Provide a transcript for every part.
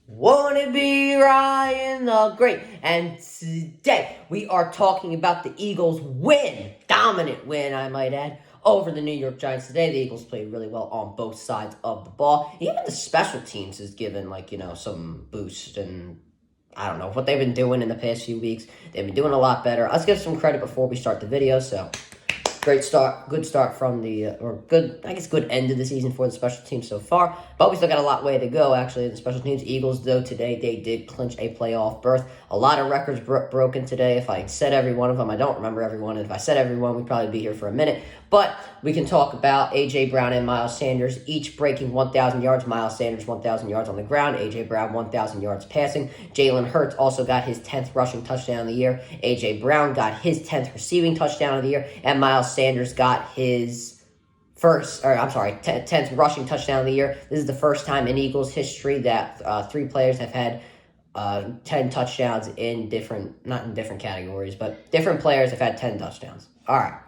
Won't it be Ryan the Great? And today we are talking about the Eagles' win, dominant win, I might add, over the New York Giants today. The Eagles played really well on both sides of the ball. Even the special teams is given, some boost, and I don't know what they've been doing in the past few weeks. They've been doing a lot better. Let's give some credit before we start the video. So, great start, good start from good end of the season for the special teams so far. But we still got a lot way to go, actually, the special teams. Eagles, though, today, they did clinch a playoff berth. A lot of records broken today. If I said every one of them, I don't remember every one. And if I said every one, we'd probably be here for a minute. But we can talk about A.J. Brown and Miles Sanders, each breaking 1,000 yards. Miles Sanders, 1,000 yards on the ground. A.J. Brown, 1,000 yards passing. Jalen Hurts also got his 10th rushing touchdown of the year. A.J. Brown got his 10th receiving touchdown of the year. And Miles Sanders got his 10th rushing touchdown of the year. This is the first time in Eagles history that three players have had 10 touchdowns not in different categories, but different players have had 10 touchdowns. All right,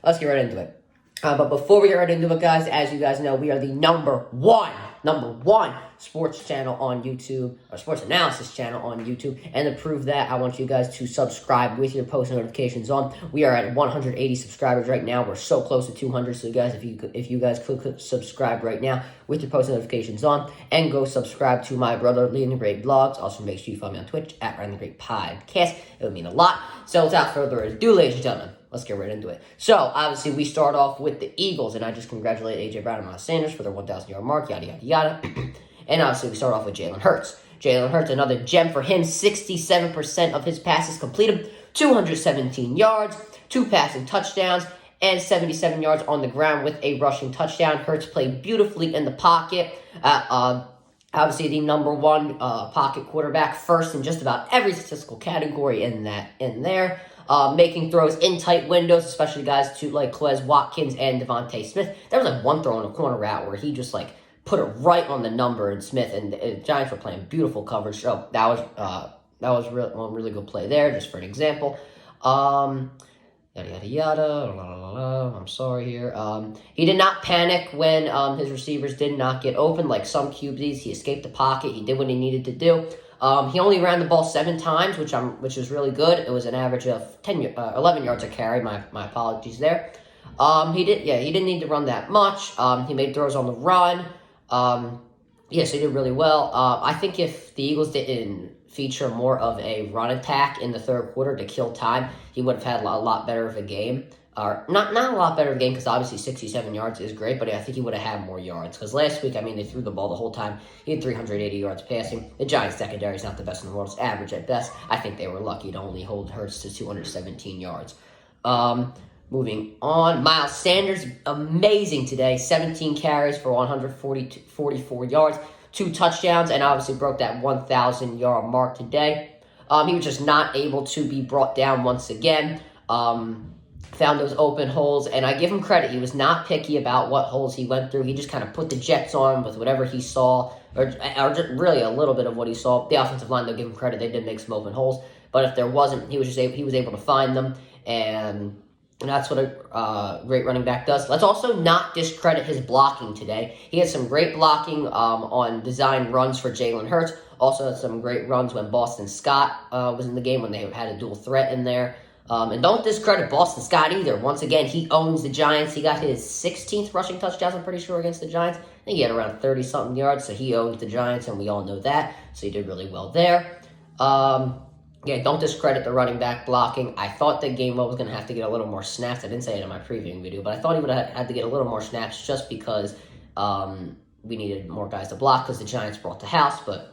let's get right into it. But before we get right into it, guys, as you guys know, we are the number one sports channel on YouTube, or sports analysis channel on YouTube. And to prove that, I want you guys to subscribe with your post notifications on. We are at 180 subscribers right now. We're so close to 200. So, guys, if you guys could subscribe right now with your post notifications on, and go subscribe to my brother Leading the Great Vlogs. Also, make sure you follow me on Twitch at Ryan the Great Podcast. It would mean a lot. So, without further ado, ladies and gentlemen, let's get right into it. So, obviously, we start off with the Eagles, and I just congratulate A.J. Brown and Miles Sanders for their 1,000-yard mark, yada, yada, yada. And obviously, we start off with Jalen Hurts. Jalen Hurts, another gem for him. 67% of his passes completed, 217 yards, 2 passing touchdowns, and 77 yards on the ground with a rushing touchdown. Hurts played beautifully in the pocket. Obviously, the number one pocket quarterback, first in just about every statistical category in there. Making throws in tight windows, especially guys to like Quez Watkins and Devontae Smith. There was one throw in a corner route where he just put it right on the number in Smith, and the Giants were playing beautiful coverage. So that was one really good play there, just for an example. Yada yada yada. La, la, la, la. I'm sorry here. He did not panic when his receivers did not get open like some QBs. He escaped the pocket. He did what he needed to do. He only ran the ball 7 times, which is really good. It was an average of 11 yards a carry. My apologies there. He didn't need to run that much. He made throws on the run. Yes, he did really well. I think if the Eagles didn't feature more of a run attack in the third quarter to kill time, he would have had a lot better of a game. Or not a lot better of a game, because obviously 67 yards is great, but I think he would have had more yards. Because last week, they threw the ball the whole time. He had 380 yards passing. The Giants' secondary is not the best in the world. It's average at best. I think they were lucky to only hold Hurts to 217 yards. Moving on, Miles Sanders, amazing today. 17 carries for 144 yards, 2 touchdowns, and obviously broke that 1,000-yard mark today. He was just not able to be brought down once again. Found those open holes, and I give him credit. He was not picky about what holes he went through. He just kind of put the Jets on with whatever he saw, or just really a little bit of what he saw. The offensive line, they'll give him credit. They did make some open holes, but if there wasn't, he was able to find them, and that's what a great running back does. Let's also not discredit his blocking today. He had some great blocking on design runs for Jalen Hurts. Also had some great runs when Boston Scott was in the game, when they had a dual threat in there. And don't discredit Boston Scott either. Once again, he owns the Giants. He got his 16th rushing touchdown, I'm pretty sure, against the Giants. I think he had around 30-something yards, so he owns the Giants, and we all know that. So he did really well there. Don't discredit the running back blocking. I thought that Gainwell was going to have to get a little more snaps. I didn't say it in my previewing video, but I thought he would have had to get a little more snaps just because we needed more guys to block because the Giants brought the house. But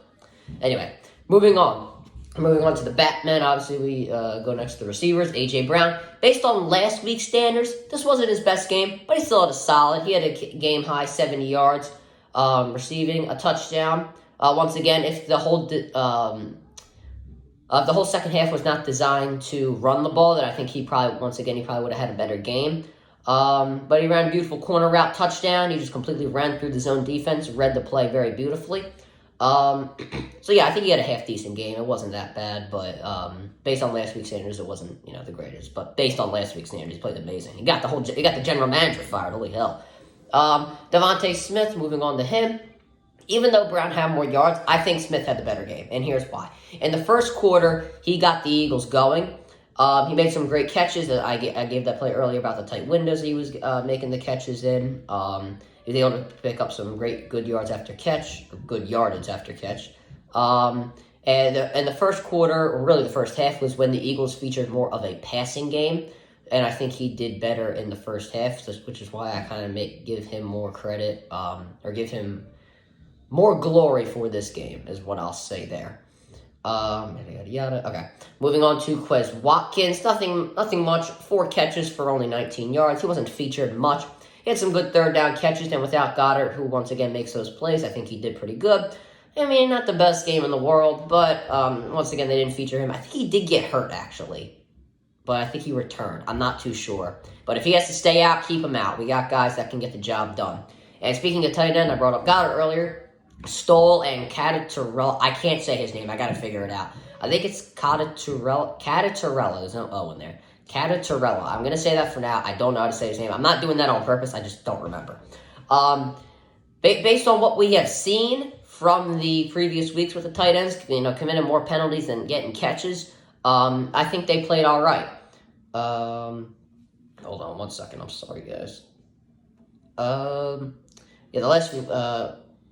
anyway, moving on. Moving on to the Batman, obviously we go next to the receivers. A.J. Brown, based on last week's standards, this wasn't his best game, but he still had a solid. He had a game-high 70 yards receiving, a touchdown. Once again, if the whole second half was not designed to run the ball, then I think he probably would have had a better game. But he ran a beautiful corner route touchdown. He just completely ran through the zone defense, read the play very beautifully. So yeah, I think he had a half-decent game. It wasn't that bad, but based on last week's standards, it wasn't the greatest. But based on last week's standards, he played amazing. He got the general manager fired. Holy hell! Devontae Smith. Moving on to him. even though Brown had more yards, I think Smith had the better game, and here's why. In the first quarter, he got the Eagles going. He made some great catches. I gave that play earlier about the tight windows he was making the catches in. He was able to pick up some good yards after catch, or good yardage after catch. And in the first quarter, or really the first half, was when the Eagles featured more of a passing game. And I think he did better in the first half, which is why I kind of give him more credit, or give him more glory for this game, is what I'll say there. Yada, yada. Okay. Moving on to Quez Watkins. Nothing much. 4 catches for only 19 yards. He wasn't featured much. He had some good third down catches, and without Goddard, who once again makes those plays, I think he did pretty good. I mean, not the best game in the world, but once again, they didn't feature him. I think he did get hurt, actually. But I think he returned. I'm not too sure. But if he has to stay out, keep him out. We got guys that can get the job done. And speaking of tight end, I brought up Goddard earlier. Stoll and Catatarella. I can't say his name. I got to figure it out. I think it's Catatarella. There's no O in there. Catatarella. I'm going to say that for now. I don't know how to say his name. I'm not doing that on purpose. I just don't remember. Based on what we have seen from the previous weeks with the tight ends, committing more penalties than getting catches, I think they played all right. Hold on 1 second. I'm sorry, guys.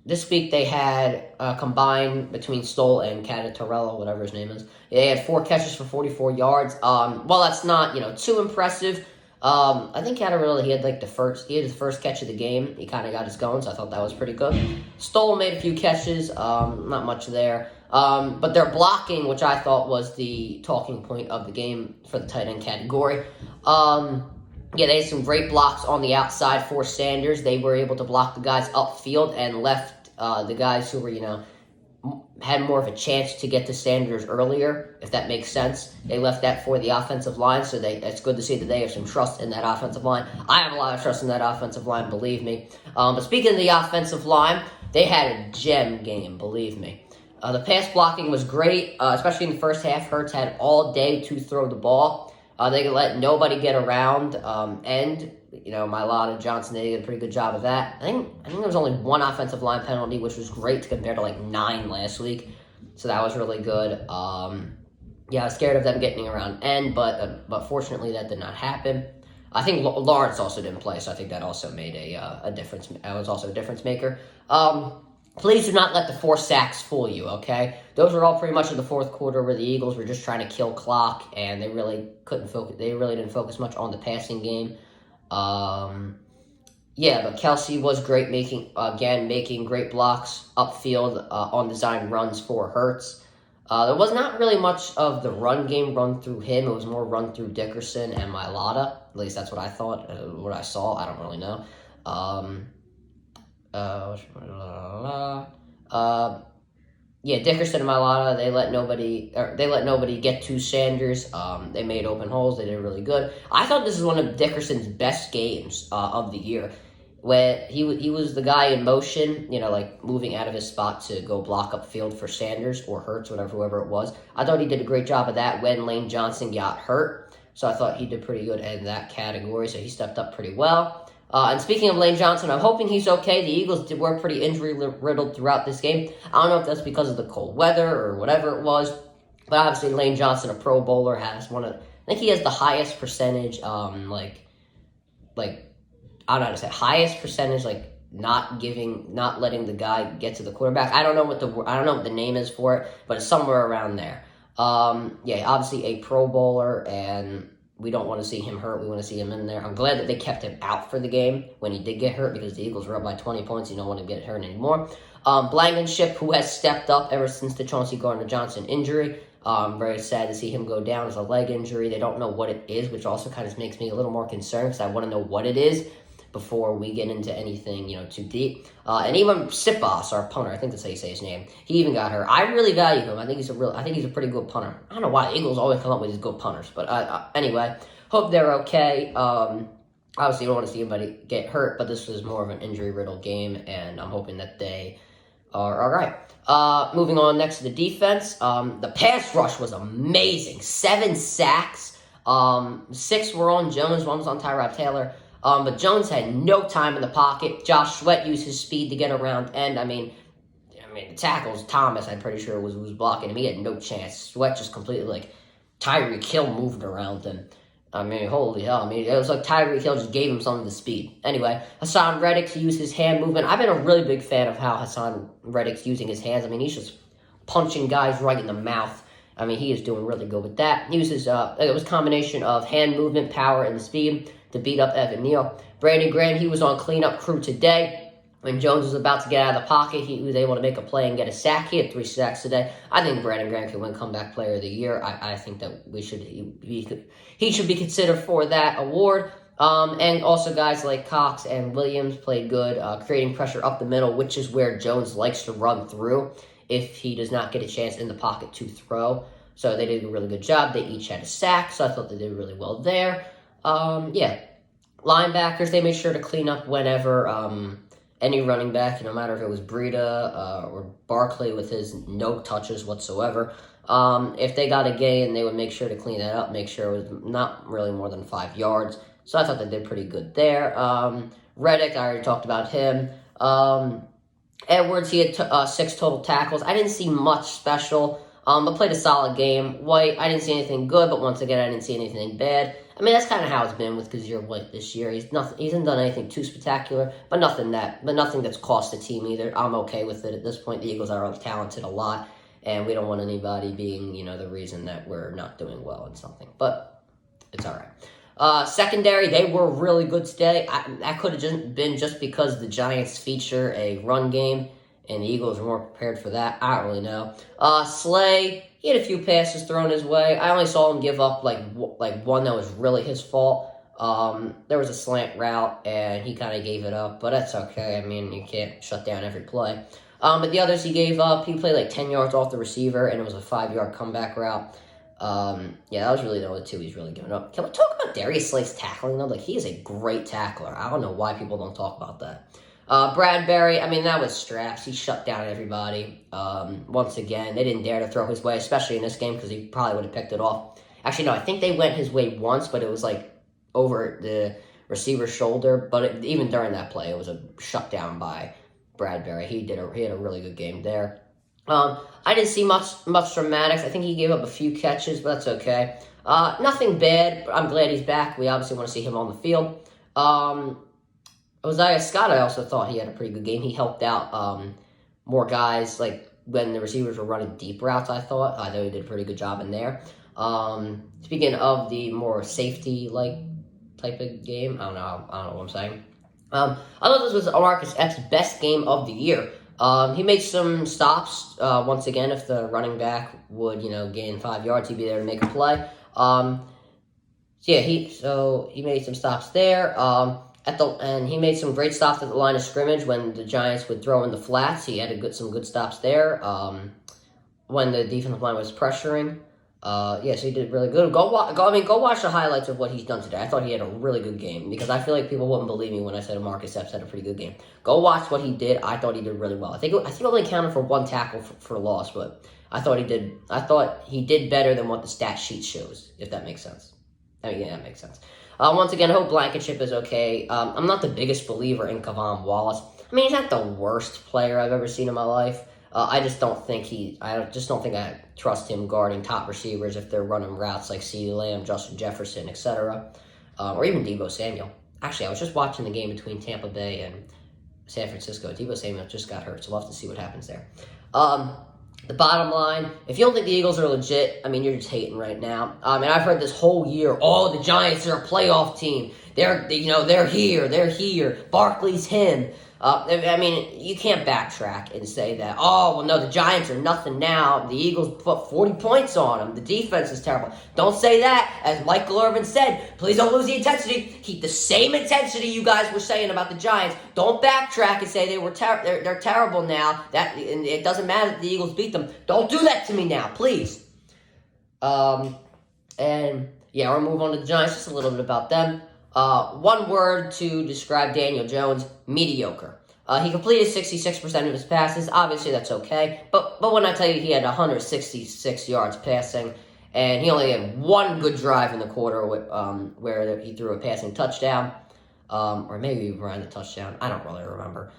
This week they had combined between Stoll and Catatarella, whatever his name is. They had 4 catches for 44 yards. Well, that's not too impressive. I think Catatarella, he had the first catch of the game. He kind of got us going, so I thought that was pretty good. Stoll made a few catches, not much there. But their blocking, which I thought was the talking point of the game for the tight end category. They had some great blocks on the outside for Sanders. They were able to block the guys upfield and left the guys who were, had more of a chance to get to Sanders earlier, if that makes sense. They left that for the offensive line, so it's good to see that they have some trust in that offensive line. I have a lot of trust in that offensive line, believe me. But speaking of the offensive line, they had a gem game, believe me. The pass blocking was great, especially in the first half. Hurts had all day to throw the ball. They could let nobody get around, Mailata, Johnson, they did a pretty good job of that. I think there was only 1 offensive line penalty, which was great compared to 9 last week. So that was really good. I was scared of them getting around end, but fortunately that did not happen. I think Lawrence also didn't play, so I think that also made a difference. That was also a difference maker. Please do not let the 4 sacks fool you, okay? Those were all pretty much in the fourth quarter where the Eagles were just trying to kill clock, and they really couldn't focus. They really didn't focus much on the passing game. But Kelce was great, making great blocks upfield on design runs for Hurts. There was not really much of the run game run through him. It was more run through Dickerson and Mailata. At least that's what I thought, what I saw. I don't really know. Dickerson and Mailata, they let nobody get to Sanders. They made open holes. They did really good. I thought this was one of Dickerson's best games of the year, where he was the guy in motion, moving out of his spot to go block upfield for Sanders or Hurts, whoever it was. I thought he did a great job of that when Lane Johnson got hurt. So I thought he did pretty good in that category. So he stepped up pretty well. And speaking of Lane Johnson, I'm hoping he's okay. The Eagles were pretty injury-riddled throughout this game. I don't know if that's because of the cold weather or whatever it was, but obviously Lane Johnson, a Pro Bowler, has I think he has the highest percentage, I don't know how to say, highest percentage, not letting the guy get to the quarterback. I don't know what the name is for it, but it's somewhere around there. Obviously a Pro Bowler, and we don't want to see him hurt. We want to see him in there. I'm glad that they kept him out for the game when he did get hurt, because the Eagles were up by 20 points. You don't want to get hurt anymore. Blankenship, who has stepped up ever since the Chauncey Gardner-Johnson injury. I'm very sad to see him go down as a leg injury. They don't know what it is, which also kind of makes me a little more concerned, because I want to know what it is before we get into anything, too deep. And even Siposs, our punter, I think that's how you say his name, he even got hurt. I really value him. I think he's a pretty good punter. I don't know why the Eagles always come up with these good punters, but anyway, hope they're okay. Obviously, you don't want to see anybody get hurt, but this was more of an injury-riddled game, and I'm hoping that they are all right. Moving on next to the defense, the pass rush was amazing. 7 sacks. 6 were on Jones, 1 was on Tyrod Taylor. But Jones had no time in the pocket. Josh Sweat used his speed to get around, and mean, the tackles, Thomas, I'm pretty sure was blocking him. He had no chance. Sweat just completely, like, Tyreek Hill moved around him. I mean, holy hell. I mean, it was like Tyreek Hill just gave him some of the speed. Anyway, Hassan Reddick to use his hand movement. I've been a really big fan of how Hassan Reddick's using his hands. I mean, he's just punching guys right in the mouth. I mean, he is doing really good with that. He uses, it was a combination of hand movement, power, and speed to beat up Evan Neal. Brandon Graham, he was on cleanup crew today. When Jones was about to get out of the pocket, he was able to make a play and get a sack. He had 3 sacks today. I think Brandon Graham could win Comeback Player of the Year. I think that he should be considered for that award. And also guys like Cox and Williams played good, creating pressure up the middle, which is where Jones likes to run through if he does not get a chance in the pocket to throw. So they did a really good job. They each had a sack, so I thought they did really well there. Linebackers, they made sure to clean up whenever any running back, no matter if it was Breida or Barkley with his no touches whatsoever. If they got a gain, they would make sure to clean that up, make sure it was not really more than 5 yards. So I thought they did pretty good there. Reddick, I already talked about him. Edwards, he had 6 total tackles. I didn't see much special, but played a solid game. White, I didn't see anything good, but once again, I didn't see anything bad. I mean, that's kind of how it's been with Kazir White this year. He hasn't done anything too spectacular, but nothing that's cost the team either. I'm okay with it at this point. The Eagles are talented a lot, and we don't want anybody being, the reason that we're not doing well in something. But it's all right. Secondary, they were really good today. That could have been just because the Giants feature a run game, and the Eagles are more prepared for that. I don't really know. Slay, he had a few passes thrown his way. I only saw him give up like one that was really his fault. There was a slant route, and he kind of gave it up, but that's okay. I mean, you can't shut down every play. But the others he gave up, he played like 10 yards off the receiver, and it was a 5-yard comeback route. That was really the only 2 he's really given up. Can we talk about Darius Slay's tackling, though? Like, he is a great tackler. I don't know why people don't talk about that. Bradbury, I mean, that was straps. He shut down everybody. Once again, they didn't dare to throw his way, especially in this game, because he probably would have picked it off. Actually, no, I think they went his way once, but it was like over the receiver's shoulder. But even during that play, it was a shutdown by Bradbury. He had a really good game there. I didn't see much dramatics. I think he gave up a few catches, but that's okay. Nothing bad, but I'm glad he's back. We obviously want to see him on the field. Isaiah Scott, I also thought he had a pretty good game. He helped out more guys, like when the receivers were running deep routes, I thought he did a pretty good job in there. Speaking of the more safety-like type of game, I don't know what I'm saying. I thought this was Marcus Epps' best game of the year. He made some stops. Once again, if the running back would, gain 5 yards, he'd be there to make a play. He made some stops there. And he made some great stops at the line of scrimmage when the Giants would throw in the flats. He had some good stops there. When the defensive line was pressuring. So he did really good. Go watch the highlights of what he's done today. I thought he had a really good game because I feel like people wouldn't believe me when I said Marcus Epps had a pretty good game. Go watch what he did. I thought he did really well. I think he only counted for 1 tackle for loss, but I thought he did better than what the stat sheet shows, if that makes sense. I mean, yeah, that makes sense. Once again, I hope Blankenship is okay. I'm not the biggest believer in Kavon Wallace. I mean, he's not the worst player I've ever seen in my life. I just don't think I trust him guarding top receivers if they're running routes like CeeDee Lamb, Justin Jefferson, etc., or even Deebo Samuel. Actually, I was just watching the game between Tampa Bay and San Francisco. Deebo Samuel just got hurt, so we'll have to see what happens there. The bottom line, if you don't think the Eagles are legit, I mean, you're just hating right now. And I've heard this whole year, the Giants are a playoff team. They're here. Barkley's him. I mean, you can't backtrack and say that, the Giants are nothing now. The Eagles put 40 points on them. The defense is terrible. Don't say that. As Michael Irvin said, please don't lose the intensity. Keep the same intensity you guys were saying about the Giants. Don't backtrack and say they're terrible now. And it doesn't matter that the Eagles beat them. Don't do that to me now, please. We'll move on to the Giants. Just a little bit about them. One word to describe Daniel Jones: mediocre. He completed 66% of his passes. Obviously, that's okay. But when I tell you he had 166 yards passing, and he only had 1 good drive in the quarter where he threw a passing touchdown, or maybe he ran the touchdown. I don't really remember.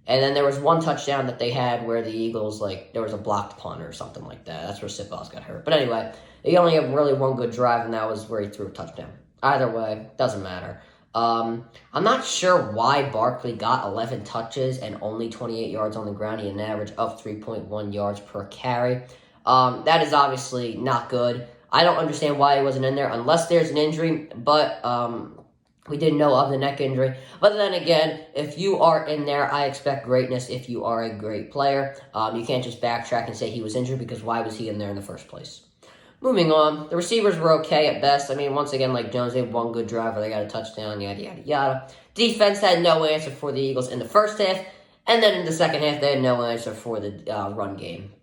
And then there was one touchdown that they had where the Eagles, like, there was a blocked punt or something like that. That's where Sipos got hurt. But anyway, they only have really one good drive, and that was where he threw a touchdown. Either way, doesn't matter. I'm not sure why Barkley got 11 touches and only 28 yards on the ground. He had an average of 3.1 yards per carry. That is obviously not good. I don't understand why he wasn't in there unless there's an injury, but we didn't know of the neck injury. But then again, if you are in there, I expect greatness if you are a great player. You can't just backtrack and say he was injured, because why was he in there in the first place? Moving on, the receivers were okay at best. I mean, once again, like Jones, they had one good drive where they got a touchdown, yada, yada, yada. Defense had no answer for the Eagles in the first half, and then in the second half, they had no answer for the run game.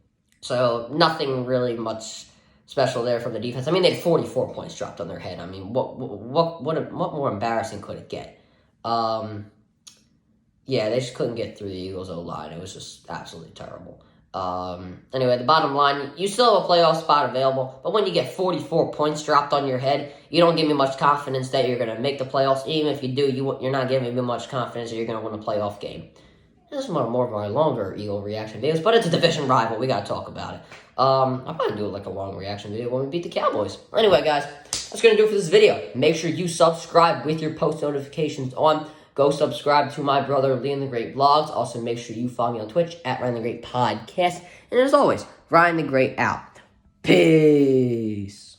So nothing really much special there from the defense. I mean, they had 44 points dropped on their head. I mean, what more embarrassing could it get? Yeah, they just couldn't get through the Eagles' O-line. It was just absolutely terrible. Anyway, the bottom line, you still have a playoff spot available, but when you get 44 points dropped on your head, you don't give me much confidence that you're going to make the playoffs. Even if you do, you're not giving me much confidence that you're going to win a playoff game. This is more of our longer Eagle reaction videos, but it's a division rival. We got to talk about it. I'll probably do like a long reaction video when we beat the Cowboys. Anyway, guys, that's going to do it for this video. Make sure you subscribe with your post notifications on. Go subscribe to my brother, Leon the Great Vlogs. Also, make sure you follow me on Twitch at Ryan the Great Podcast. And as always, Ryan the Great out. Peace.